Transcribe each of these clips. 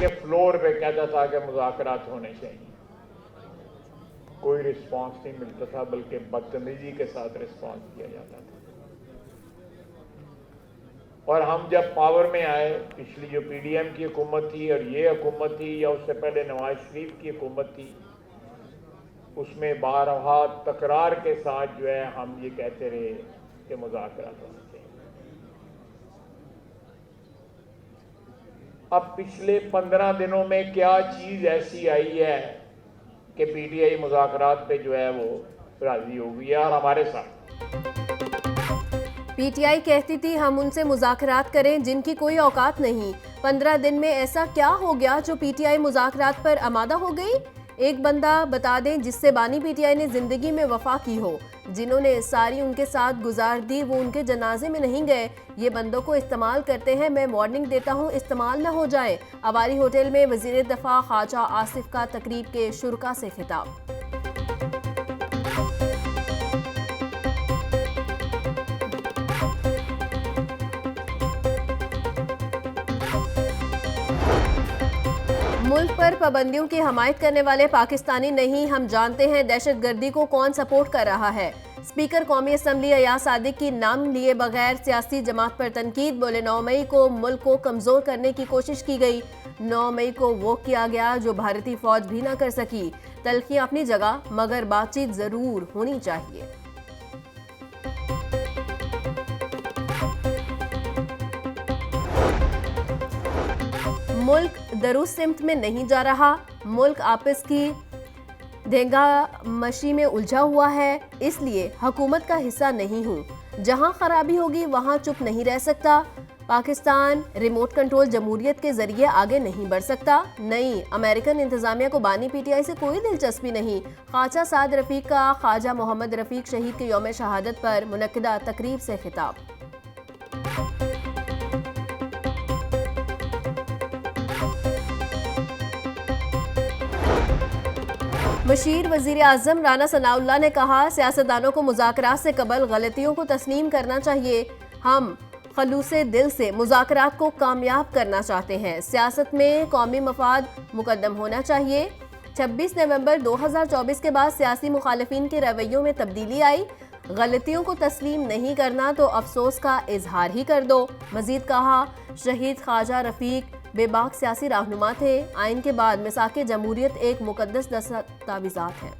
के फ्लोर पे कहता था कि मुज़ाकरात होने चाहिए, कोई रिस्पांस नहीं मिलता था, बल्कि बदतमीजी के साथ रिस्पांस किया जाता था। और हम जब पावर में आए, पिछली जो पीडीएम की हुकूमत थी और ये हुकूमत थी या उससे पहले नवाज शरीफ की हुकूमत थी, उसमें बारहा तकरार के साथ जो है हम ये कहते रहे कि मुज़ाकरात होने चाहिए। अब पिछले 15 दिनों में क्या चीज ऐसी आई है कि पीटीआई मुज़ाकरात पे जो है वो राजी हो गई है और हमारे साथ। पीटीआई कहती थी हम उनसे मुज़ाकरात करें जिनकी कोई औकात नहीं। 15 दिन में ऐसा क्या हो गया जो पीटीआई मुज़ाकरात पर आमादा हो गई? एक बंदा बता दें जिससे बानी पीटीआई ने जिंदगी में वफा की हो। जिन्होंने सारी उनके साथ गुजार दी वो उनके जनाजे में नहीं गए। ये बंदों को इस्तेमाल करते हैं। मैं वार्निंग देता हूँ, इस्तेमाल न हो जाए। अवारी होटल में वजीर दफा ख्वाजा आसिफ का तकरीब के शुरका से खिताब। मुल्क पर पाबंदियों की हमायत करने वाले पाकिस्तानी नहीं, हम जानते हैं दहशतगर्दी को कौन सपोर्ट कर रहा है। स्पीकर कौमी असम्बली अयाज सादिक की नाम लिए बगैर सियासी जमात पर तनकीद। बोले 9 मई को मुल्क को कमजोर करने की कोशिश की गई। 9 मई को वो किया गया जो भारतीय फौज भी ना कर सकी। तल्खियां अपनी जगह, मगर बातचीत जरूर होनी चाहिए। मुल्क दुरुस्त सिमत में नहीं जा रहा। मुल्क आपस की देंगा मशी में उलझा हुआ है, इसलिए हुकूमत का हिस्सा नहीं हूँ। जहाँ खराबी होगी वहाँ चुप नहीं रह सकता। पाकिस्तान रिमोट कंट्रोल जमहूरियत के जरिए आगे नहीं बढ़ सकता। नहीं, अमेरिकन इंतजामिया को बानी पीटीआई से कोई दिलचस्पी नहीं। ख्वाजा साद रफीक का ख्वाजा मोहम्मद रफीक शहीद के यौम शहादत पर मुनक्किदा तकरीब से खिताब। मशीर वजीर आजम राना सनाउल्लाह ने कहा सियासतदानों को मुज़ाकरात से कबल गलतियों को तस्लीम करना चाहिए। हम खलूसे दिल से मुज़ाकरात को कामयाब करना चाहते हैं। सियासत में कौमी मफाद मुकद्दम होना चाहिए। 26 नवंबर 2024 के बाद सियासी मुखालिफिन के रवैयों में तब्दीली आई। गलतियों को तस्लीम नहीं करना तो अफसोस का इजहार ही कर दो। मजीद कहा शहीद ख्वाजा रफीक बेबाक सियासी रहनुमा थे। आइन के बाद मिसाके जमहूरियत एक मुकद्दस दस्तावेज़ात है।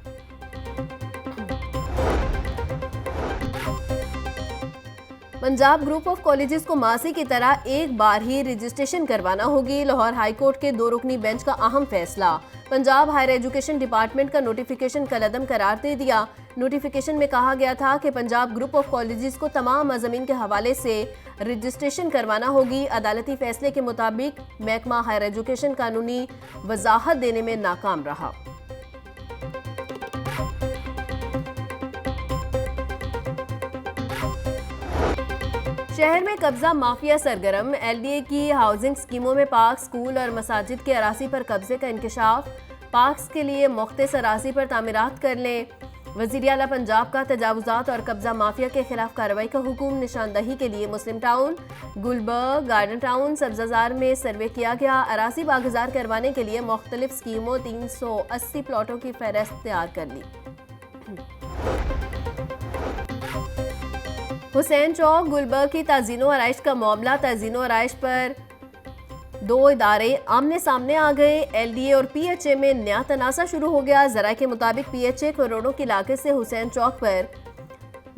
पंजाब ग्रुप ऑफ कॉलेजेस को मासी की तरह एक बार ही रजिस्ट्रेशन करवाना होगी। लाहौर हाई कोर्ट के 2 रुकनी बेंच का अहम फैसला। पंजाब हायर एजुकेशन डिपार्टमेंट का नोटिफिकेशन कलअदम करार दे दिया। नोटिफिकेशन में कहा गया था कि पंजाब ग्रुप ऑफ कॉलेजेस को तमाम मज़ामीन के हवाले से रजिस्ट्रेशन करवाना होगी। अदालती फैसले के मुताबिक महकमा हायर एजुकेशन कानूनी वजाहत देने में नाकाम रहा। शहर में कब्जा माफिया सरगर्म। एलडीए की हाउसिंग स्कीमों में पार्क, स्कूल और मसाजिद के अरासी पर कब्जे का इंकशाफ। पार्क्स के लिए मुख्तस अरासी पर तामीरात कर लें। वज़ीर आला पंजाब का तजावुजात और कब्जा माफिया के खिलाफ कार्रवाई का हुक्म। निशानदही के लिए Muslim town, Gulberg, garden town, Sabzazar में सर्वे किया गया। अरासी बागुजार करवाने के लिए मुख्तलिफ स्कीमों 380 प्लॉटों की फहरिस्त तैयार कर ली। हुसैन चौक गुलबर्ग की ताज़ीनो आराइश का मामला। ताज़ीनो आराइश पर 2 इदारे आमने सामने आ गए। एलडीए और पीएचए में नया तनाज़ा शुरू हो गया। जरा के मुताबिक पीएचए करोड़ों की लागत से हुसैन चौक पर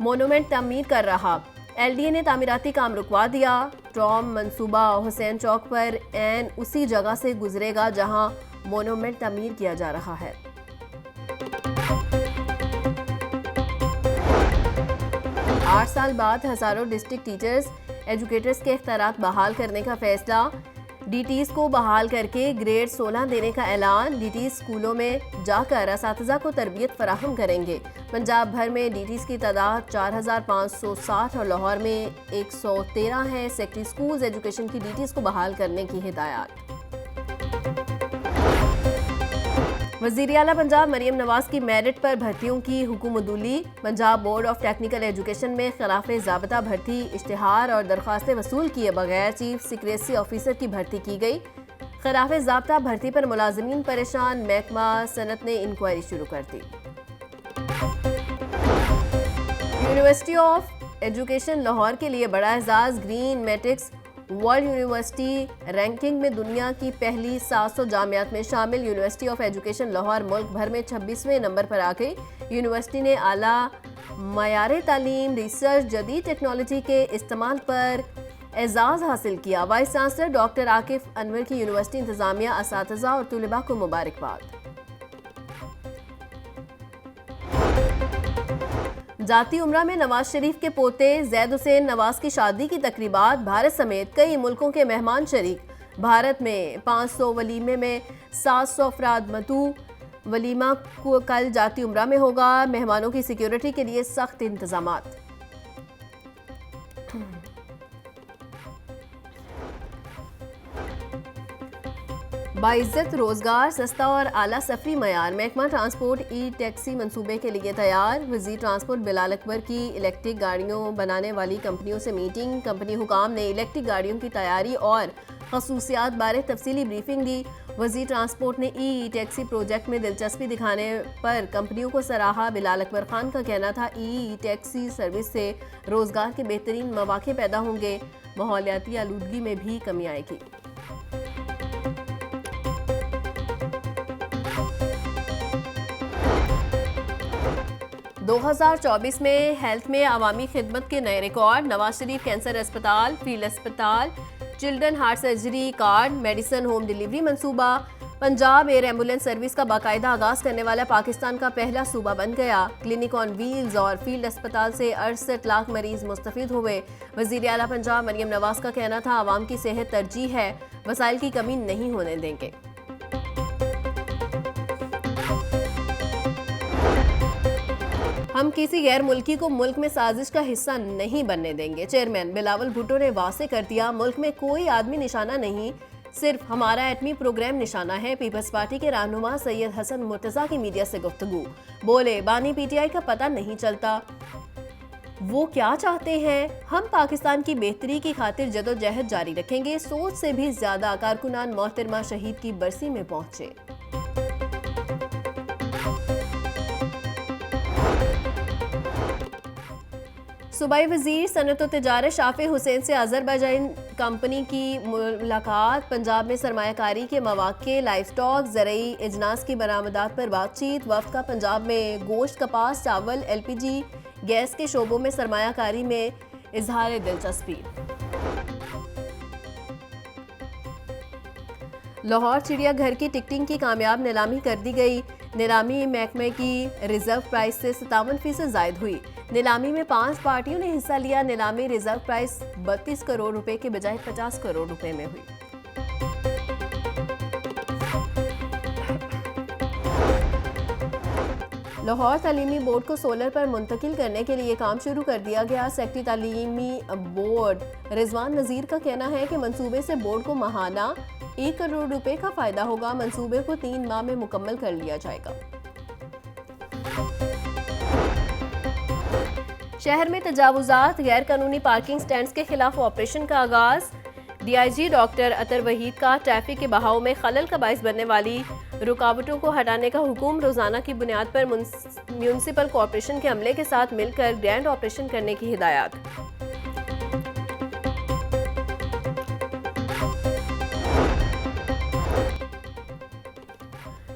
मोनूमेंट तामीर कर रहा। एलडीए ने तामीराती काम रुकवा दिया। ट्रॉम मंसूबा हुसैन चौक पर एन उसी जगह से गुजरेगा जहां मोनूमेंट तामीर किया जा रहा है। 8 साल बाद हजारों डिस्ट्रिक्ट टीचर्स एजुकेटर्स के इख्तियारात बहाल करने का फैसला। डीटीज को बहाल करके ग्रेड 16 देने का ऐलान। डीटीज स्कूलों में जाकर असातिज़ा को तरबियत फराहम करेंगे। पंजाब भर में डीटीज की तादाद 4560 और लाहौर में 113 है। सेक्टरी स्कूल्स एजुकेशन की डीटीज को बहाल करने की हिदायत। वज़ीर आला पंजाब मरियम नवाज की मेरिट पर भर्तियों की हुकूमतुल्ली। Punjab board of technical education में खिलाफे ज़ाबिता भर्ती इश्तिहार और दरख्वास्तें वसूल किए बगैर चीफ सिक्रेसी ऑफिसर की भर्ती की गई। खिलाफ ज़ाब्ता भर्ती पर मुलाजिमीन परेशान, महकमा सनत ने इंक्वायरी शुरू कर दी। यूनिवर्सिटी ऑफ एजुकेशन लाहौर के लिए बड़ा एजाज, green matrix world university ranking में दुनिया की पहली 700 जामियात में शामिल। यूनिवर्सिटी ऑफ एजुकेशन लाहौर मुल्क भर में 26वें नंबर पर आ गई। यूनिवर्सिटी ने आला मयारे तालीम, रिसर्च, जदीद टेक्नोलॉजी के इस्तेमाल पर एजाज़ हासिल किया। Vice chancellor doctor Akif Anwar की यूनिवर्सिटी इंतजामिया, असातिज़ा और तुलबा को मुबारकबाद। जाती उम्रा में नवाज शरीफ के पोते जैद हुसैन नवाज की शादी की तकरीबात, भारत समेत कई मुल्कों के मेहमान शरीक। भारत में 500 वलीमे में 700 अफराद मदऊ। वलीमा को कल जाती उम्रा में होगा। मेहमानों की सिक्योरिटी के लिए सख्त इंतजामात। बाइज्जत रोजगार, सस्ता और आला सफरी मयार। महकमा ट्रांसपोर्ट ई टैक्सी मंसूबे के लिए तैयार। वज़ीर ट्रांसपोर्ट बिलाल अकबर की इलेक्ट्रिक गाड़ियों बनाने वाली कंपनियों से मीटिंग। कंपनी हुकाम ने इलेक्ट्रिक गाड़ियों की तैयारी और खसूसियात बारे तफसीली ब्रीफिंग दी। वज़ीर ट्रांसपोर्ट ने ई टैक्सी प्रोजेक्ट में दिलचस्पी दिखाने पर कंपनियों को सराहा। बिलाल अकबर खान का कहना था ई टैक्सी सर्विस से रोजगार के बेहतरीन मौके पैदा होंगे, माहौलियाती आलूदगी में भी कमी आएगी। दो 2024 में हेल्थ में अवामी खिदमत के नए रिकॉर्ड। नवाज शरीफ कैंसर अस्पताल, फील्ड अस्पताल, children heart surgery card, medicine home delivery मंसूबा। पंजाब एयर एम्बुलेंस सर्विस का बाकायदा आगाज करने वाला पाकिस्तान का पहला सूबा बन गया। क्लिनिक ऑन व्हील्स और फील्ड अस्पताल से 68 लाख मरीज मुस्तफीद हुए। वजीर आला पंजाब मरियम नवाज का कहना था आवाम की सेहत तरजीह है, वसाइल की कमी नहीं होने देंगे। हम किसी गैर मुल्की को मुल्क में साजिश का हिस्सा नहीं बनने देंगे। चेयरमैन बिलावल भुट्टो ने वाज़ेह कर दिया, मुल्क में कोई आदमी निशाना नहीं, सिर्फ हमारा एटमी प्रोग्राम निशाना है। पीपल्स पार्टी के रहनुमा सैयद हसन मुर्तज़ा की मीडिया से गुफ्तगू। बोले, बानी पीटीआई का पता नहीं चलता, वो क्या चाहते हैं। हम पाकिस्तान की बेहतरी की खातिर जदोजहद जारी रखेंगे। सोच से भी ज्यादा कारकुनान मोहतरमा शहीद की बरसी में पहुंचे। सूबाई वजीर सनत व तिजारत शाफी हुसैन से अजरबैजान कंपनी की मुलाकात। पंजाब में सरमायाकारी के मौके, लाइफ स्टॉक, ज़रई इजनास की बरामदात पर बातचीत। वफ्द का पंजाब में गोश्त, कपास, चावल, LPG गैस के शोबों में सरमायाकारी में इजहार दिलचस्पी। लाहौर चिड़ियाघर की टिकटिंग की कामयाब नीलामी कर दी गई। नीलामी महकमे की रिजर्व प्राइस से 57% जायद हुई। नीलामी में 5 पार्टियों ने हिस्सा लिया। नीलामी रिजर्व प्राइस 32 करोड़ रुपए के बजाय 50 करोड़ रुपए में हुई। लाहौर तालीमी बोर्ड को सोलर पर मुंतकिल करने के लिए काम शुरू कर दिया गया। सेक्रेटरी तालीमी बोर्ड रिजवान नज़ीर का कहना है कि मंसूबे से बोर्ड को माहाना 1 करोड़ रुपए का फायदा होगा। मंसूबे को 3 माह में मुकम्मल कर लिया जाएगा। शहर में तजावुजात, गैर कानूनी पार्किंग स्टैंड्स के खिलाफ ऑपरेशन का आगाज। DIG डॉक्टर अतर वहीद का ट्रैफिक के बहाव में खलल का बाइस बनने वाली रुकावटों को हटाने का हुक्म। रोजाना की बुनियाद पर म्यूनिसिपल कॉर्पोरेशन के अमले के साथ मिलकर ग्रैंड ऑपरेशन करने की हिदायत।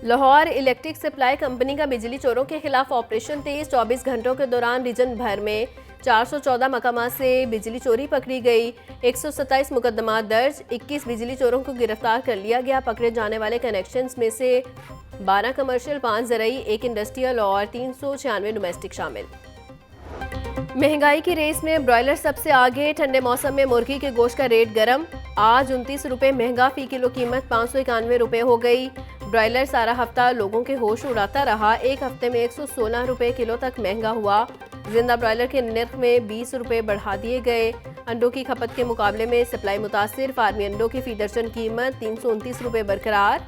लाहौर इलेक्ट्रिक सप्लाई कंपनी का बिजली चोरों के खिलाफ ऑपरेशन तेज। 24 घंटों के दौरान रीजन भर में 414 मकामात से बिजली चोरी पकड़ी गई। 127 मुकदमा दर्ज। 21 बिजली चोरों को गिरफ्तार कर लिया गया। पकड़े जाने वाले कनेक्शंस में से 12 कमर्शियल, 5 ज़रई, 1 इंडस्ट्रियल और 396 डोमेस्टिक शामिल। महंगाई की रेस में ब्रॉयलर सबसे आगे। ठंडे मौसम में मुर्गी के गोश्त का रेट गर्म। आज 29 रुपये महंगा, फी किलो कीमत 591 रुपये हो गई। ब्रॉयलर सारा हफ्ता लोगों के होश उड़ाता रहा। एक हफ्ते में 116 रुपये किलो तक महंगा हुआ। जिंदा ब्रॉयलर के नर्ख में 20 रुपये बढ़ा दिए गए। अंडों की खपत के मुकाबले में सप्लाई मुतासिर। फार्मी अंडों की फी दर्जन कीमत 329 रुपये बरकरार।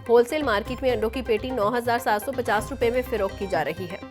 होलसेल मार्केट में अंडों की पेटी 9,750 रुपये में फरोख्त की जा रही है।